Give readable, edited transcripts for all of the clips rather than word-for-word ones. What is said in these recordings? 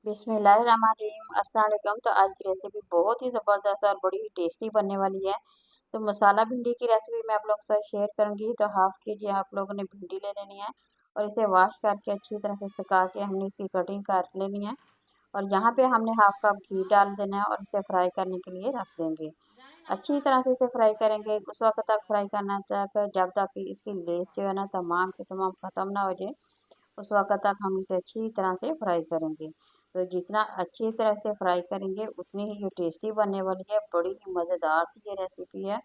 बिस्मिल्लाहिर्रहमानिर्रहीम। अस्सलाम वालेकुम। तो आज की रेसिपी बहुत ही ज़बरदस्त और बड़ी ही टेस्टी बनने वाली है। तो मसाला भिंडी की रेसिपी मैं आप लोगों के साथ शेयर करूंगी। तो हाफ के जी आप लोगों ने भिंडी ले लेनी है और इसे वॉश करके अच्छी तरह से सुखा के हमने इसकी कटिंग कर लेनी है। और यहाँ पे हमने हाफ कप घी डाल देना है और इसे फ्राई करने के लिए रख देंगे। अच्छी तरह से इसे फ्राई करेंगे, उस वक्त तक फ्राई करना तक जब तक कि इसकी लेस जो है ना तमाम के तमाम ख़त्म ना हो जाए, उस वक्त तक हम इसे अच्छी तरह से फ्राई करेंगे। तो जितना अच्छी तरह से फ्राई करेंगे उतनी ही ये टेस्टी बनने वाली है। बड़ी ही मज़ेदार सी ये रेसिपी है।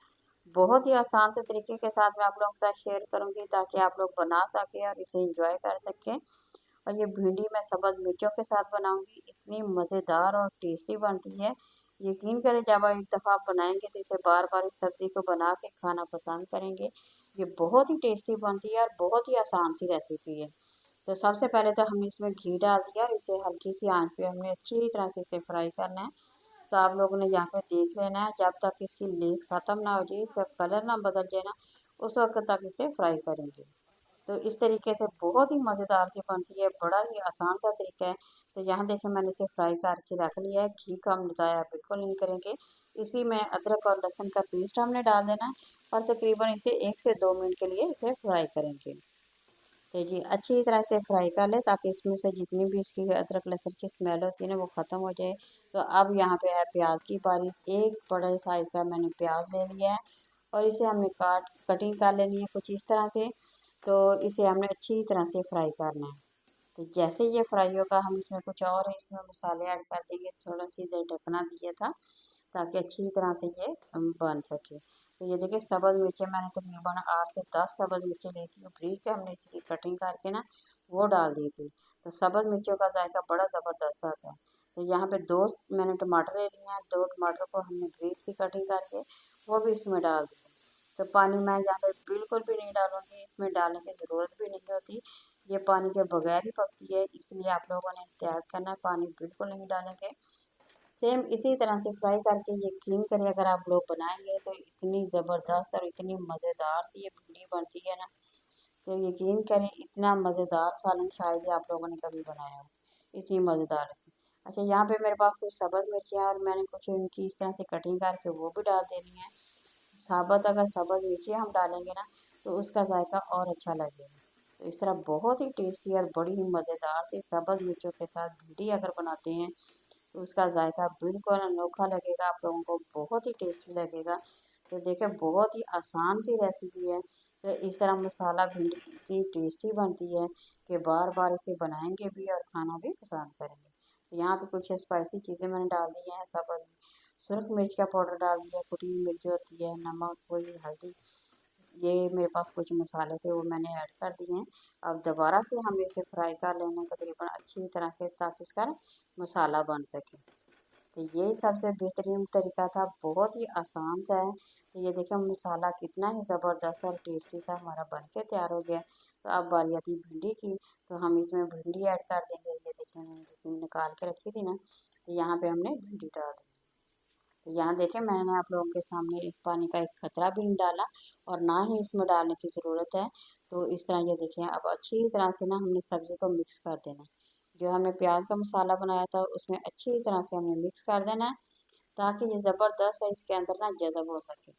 बहुत ही आसान से तरीके के साथ मैं आप लोगों के साथ शेयर करूंगी ताकि आप लोग बना सकें और इसे एंजॉय कर सकें। और ये भिंडी मैं सब्ज़ मिर्चों के साथ बनाऊंगी, इतनी मज़ेदार और टेस्टी बनती है। यकीन करें जब आप एक दफ़ा आप बनाएंगे तो इसे बार बार इस सब्ज़ी को बना के खाना पसंद करेंगे। ये बहुत ही टेस्टी बनती है और बहुत ही आसान सी रेसिपी है। तो सबसे पहले तो हमने इसमें घी डाल दिया और इसे हल्की सी आंच पे हमने अच्छी तरह से इसे फ्राई करना है। तो आप लोगों ने यहाँ पे देख लेना है, जब तक इसकी लेस ख़त्म ना हो जाए, इसका कलर ना बदल जाए ना, उस वक्त तक इसे फ्राई करेंगे। तो इस तरीके से बहुत ही मज़ेदार सी बनती है, बड़ा ही आसान सा तरीका है। तो यहाँ देखिए मैंने इसे फ्राई करके रख लिया है। घी का हम ज़ाया बिल्कुल नहीं करेंगे। इसी में अदरक और लहसुन का पेस्ट हमने डाल देना है और तकरीबन इसे 1 से 2 मिनट के लिए इसे फ्राई करेंगे। तो जी अच्छी तरह से फ्राई कर लें ताकि इसमें से जितनी भी इसकी अदरक लहसुन की स्मेल होती है ना वो ख़त्म हो जाए। तो अब यहाँ पे है प्याज की बारी। एक बड़े साइज़ का मैंने प्याज ले लिया है और इसे हमने कटिंग कर लेनी है कुछ इस तरह से। तो इसे हमने अच्छी तरह से फ्राई करना है। तो जैसे ये फ्राई होगा हम इसमें कुछ और इसमें मसाले ऐड कर देंगे। थोड़ा सी इधर ढकना दिया था ताकि अच्छी तरह से ये बन सके। तो ये देखिए सब्ज़ मिर्चें मैंने तकरीबन 8 से 10 सब्ज़ मिर्चें ली थी, बारीक है हमने इसकी कटिंग करके ना वो डाल दी थी। तो सब्ज़ मिर्चों का जायका बड़ा ज़बरदस्त आता है। तो यहाँ पे 2 मैंने टमाटर ले लिए हैं, 2 टमाटर को हमने बारीक सी कटिंग करके वो भी इसमें डाल दिया। तो पानी मैं यहाँ पे बिल्कुल भी नहीं डालूंगी, इसमें डालने की ज़रूरत भी नहीं होती। ये पानी के बगैर ही पकती है, इसलिए आप लोगों ने एहतियात करना है, पानी बिल्कुल नहीं डालेंगे। सेम इसी तरह से फ्राई करके यकीन करिए अगर आप लोग बनाएंगे तो इतनी ज़बरदस्त और इतनी मज़ेदार सी ये भिंडी बनती है ना। तो यकीन करें इतना मज़ेदार सालन शायद ही आप लोगों ने कभी बनाया हो, इतनी मज़ेदार है। अच्छा यहाँ पे मेरे पास कुछ सब्ज़ मिर्चियाँ और मैंने कुछ इनकी इस तरह से कटिंग करके वो भी डाल देनी है। साबुत अगर सब्ज़ मिर्चियाँ हम डालेंगे ना तो उसका जायका और अच्छा लगेगा। तो इस तरह बहुत ही टेस्टी और बड़ी ही मज़ेदार सी सब्ज़ मिर्चों के साथ भिंडी अगर बनाते हैं तो उसका जायका बिल्कुल अनोखा लगेगा, आप लोगों को बहुत ही टेस्टी लगेगा। तो देखिए बहुत ही आसान सी रेसिपी है। तो इस तरह मसाला भिंडी इतनी टेस्टी बनती है कि बार बार इसे बनाएंगे भी और खाना भी पसंद करेंगे। तो यहाँ पे कुछ स्पाइसी चीज़ें मैंने डाल दी हैं। सब सुरख मिर्च का पाउडर डाल दिया, कुटी हुई मिर्च होती है, नमक, कोई हल्दी, ये मेरे पास कुछ मसाले थे वो मैंने ऐड कर दिए हैं। अब दोबारा से हमें इसे फ्राई कर लेना तकरीबन अच्छी तरह से ताकि इसका मसाला बन सके। तो ये सबसे बेहतरीन तरीका था, बहुत ही आसान सा है। तो ये देखिए मसाला कितना ही ज़बरदस्त और टेस्टी सा हमारा बन के तैयार हो गया। तो अब बारी आती भिंडी की, तो हम इसमें भिंडी ऐड कर देंगे। ये देखिए मैंने जितनी निकाल के रखी थी ना, तो यहाँ पे हमने भिंडी डाल दी। तो यहाँ देखें मैंने आप लोगों के सामने एक पानी का एक कतरा भी नहीं डाला और ना ही इसमें डालने की ज़रूरत है। तो इस तरह ये देखें अब अच्छी तरह से ना हमने सब्ज़ी को मिक्स कर देना है। जो हमने प्याज का मसाला बनाया था उसमें अच्छी तरह से हमने मिक्स कर देना है ताकि ये ज़बरदस्त है इसके अंदर ना जज़ब हो सके।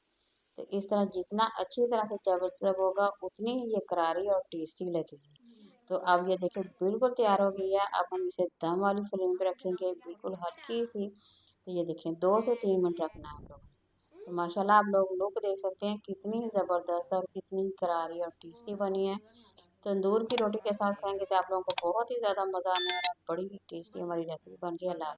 तो इस तरह जितना अच्छी तरह से जज़ब होगा उतनी ही ये करारी और टेस्टी लगेगी। तो अब ये देखिए बिल्कुल तैयार हो गई है। अब हम इसे दम वाली फ्लेम पे रखेंगे बिल्कुल हल्की सी। तो ये देखिए 2 से 3 मिनट रखना है हम लोग ने। तो माशाल्लाह आप लोग लुक देख सकते हैं कितनी ज़बरदस्त और कितनी करारी और टेस्टी बनी है। तंदूर की रोटी के साथ खाएंगे तो आप लोगों को बहुत ही ज़्यादा मज़ा आने वाला है। बड़ी ही टेस्टी हमारी रेसिपी बन गई है।